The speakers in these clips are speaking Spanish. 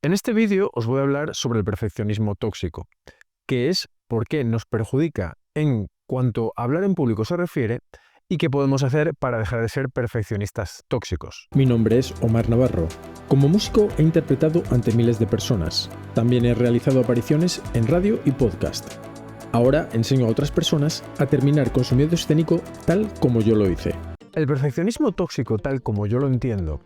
En este vídeo os voy a hablar sobre el perfeccionismo tóxico, que es por qué nos perjudica en cuanto a hablar en público se refiere y qué podemos hacer para dejar de ser perfeccionistas tóxicos. Mi nombre es Omar Navarro. Como músico he interpretado ante miles de personas. También he realizado apariciones en radio y podcast. Ahora enseño a otras personas a terminar con su miedo escénico tal como yo lo hice. El perfeccionismo tóxico, tal como yo lo entiendo,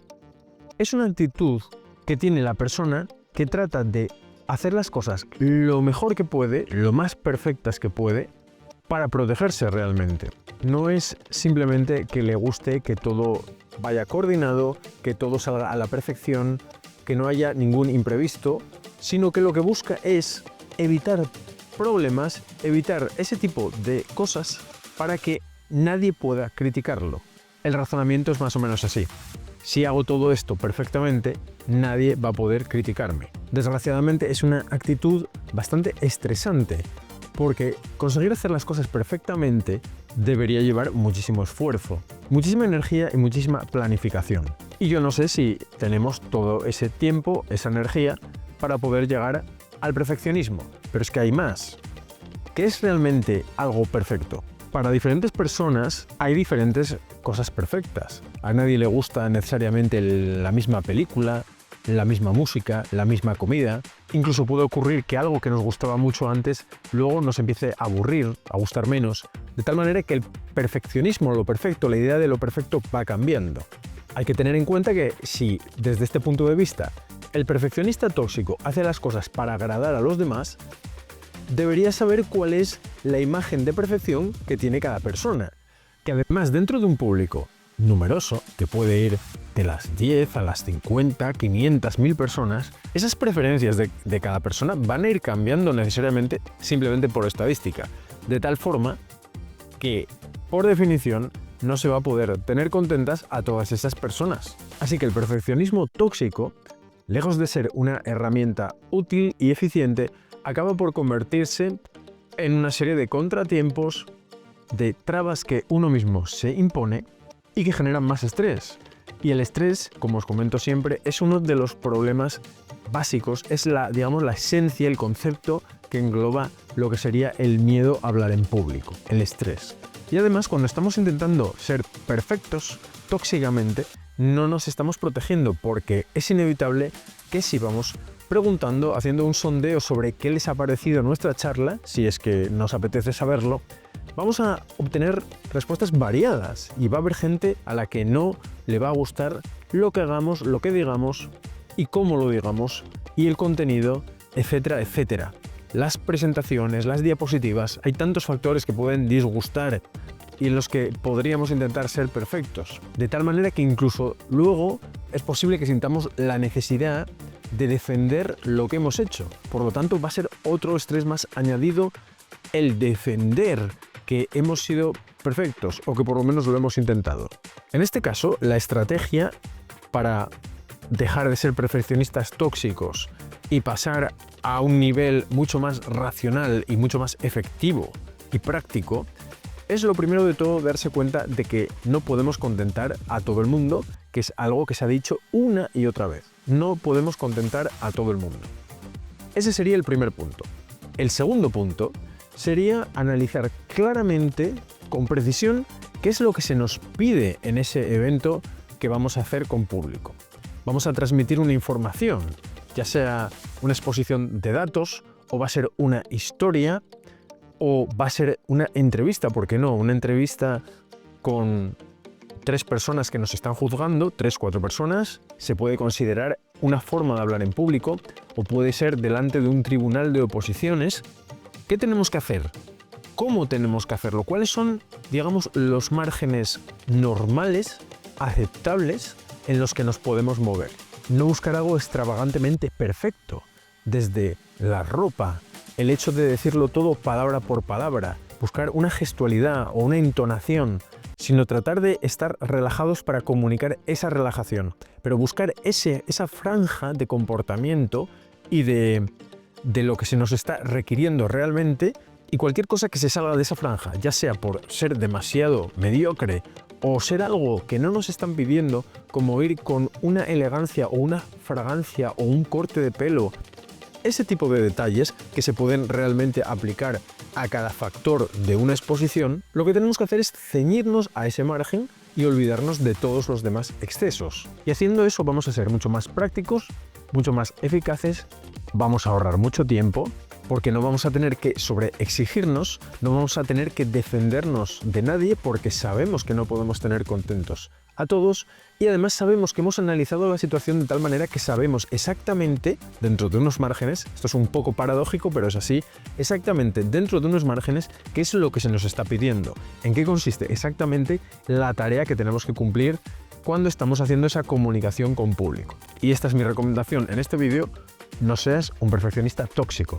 es una actitud que tiene la persona que trata de hacer las cosas lo mejor que puede, lo más perfectas que puede, para protegerse realmente. No es simplemente que le guste que todo vaya coordinado, que todo salga a la perfección, que no haya ningún imprevisto, sino que lo que busca es evitar problemas, evitar ese tipo de cosas para que nadie pueda criticarlo. El razonamiento es más o menos así. Si hago todo esto perfectamente, nadie va a poder criticarme. Desgraciadamente es una actitud bastante estresante, porque conseguir hacer las cosas perfectamente debería llevar muchísimo esfuerzo, muchísima energía y muchísima planificación. Y yo no sé si tenemos todo ese tiempo, esa energía, para poder llegar al perfeccionismo. Pero es que hay más. ¿Qué es realmente algo perfecto? Para diferentes personas hay diferentes cosas perfectas. A nadie le gusta necesariamente la misma película, la misma música, la misma comida. Incluso puede ocurrir que algo que nos gustaba mucho antes luego nos empiece a aburrir, a gustar menos, de tal manera que el perfeccionismo, lo perfecto, la idea de lo perfecto va cambiando. Hay que tener en cuenta que si desde este punto de vista el perfeccionista tóxico hace las cosas para agradar a los demás, debería saber cuál es la imagen de perfección que tiene cada persona. Que además dentro de un público numeroso, que puede ir de las 10 a las 50, 500, 1000 personas, esas preferencias de cada persona van a ir cambiando necesariamente simplemente por estadística, de tal forma que, por definición, no se va a poder tener contentas a todas esas personas. Así que el perfeccionismo tóxico, lejos de ser una herramienta útil y eficiente, acaba por convertirse en una serie de contratiempos, de trabas que uno mismo se impone y que generan más estrés. Y el estrés, como os comento siempre, es uno de los problemas básicos, es la esencia, el concepto que engloba lo que sería el miedo a hablar en público, el estrés. Y además, cuando estamos intentando ser perfectos tóxicamente, no nos estamos protegiendo, porque es inevitable que si vamos preguntando, haciendo un sondeo sobre qué les ha parecido nuestra charla, si es que nos apetece saberlo, vamos a obtener respuestas variadas y va a haber gente a la que no le va a gustar lo que hagamos, lo que digamos y cómo lo digamos y el contenido, etcétera, etcétera. Las presentaciones, las diapositivas, hay tantos factores que pueden disgustar y en los que podríamos intentar ser perfectos. De tal manera que incluso luego es posible que sintamos la necesidad de defender lo que hemos hecho. Por lo tanto, va a ser otro estrés más añadido el defender que hemos sido perfectos o que por lo menos lo hemos intentado. En este caso, la estrategia para dejar de ser perfeccionistas tóxicos y pasar a un nivel mucho más racional y mucho más efectivo y práctico es lo primero de todo darse cuenta de que no podemos contentar a todo el mundo, que es algo que se ha dicho una y otra vez. No podemos contentar a todo el mundo. Ese sería el primer punto. El segundo punto sería analizar claramente, con precisión, qué es lo que se nos pide en ese evento que vamos a hacer con público. Vamos a transmitir una información, ya sea una exposición de datos, o va a ser una historia, o va a ser una entrevista, ¿por qué no? Una entrevista con 3 personas que nos están juzgando, 3, 4 personas, se puede considerar una forma de hablar en público, o puede ser delante de un tribunal de oposiciones. ¿Qué tenemos que hacer? ¿Cómo tenemos que hacerlo? ¿Cuáles son, digamos, los márgenes normales, aceptables, en los que nos podemos mover? No buscar algo extravagantemente perfecto, desde la ropa, el hecho de decirlo todo palabra por palabra, buscar una gestualidad o una entonación, sino tratar de estar relajados para comunicar esa relajación, pero buscar esa franja de comportamiento y de lo que se nos está requiriendo realmente, y cualquier cosa que se salga de esa franja, ya sea por ser demasiado mediocre o ser algo que no nos están pidiendo, como ir con una elegancia o una fragancia o un corte de pelo. Ese tipo de detalles que se pueden realmente aplicar a cada factor de una exposición, lo que tenemos que hacer es ceñirnos a ese margen y olvidarnos de todos los demás excesos. Y haciendo eso vamos a ser mucho más prácticos, mucho más eficaces, vamos a ahorrar mucho tiempo, porque no vamos a tener que sobreexigirnos, no vamos a tener que defendernos de nadie porque sabemos que no podemos tener contentos a todos y además sabemos que hemos analizado la situación de tal manera que sabemos exactamente, dentro de unos márgenes, esto es un poco paradójico pero es así, exactamente dentro de unos márgenes qué es lo que se nos está pidiendo, en qué consiste exactamente la tarea que tenemos que cumplir cuando estamos haciendo esa comunicación con público. Y esta es mi recomendación en este vídeo: no seas un perfeccionista tóxico.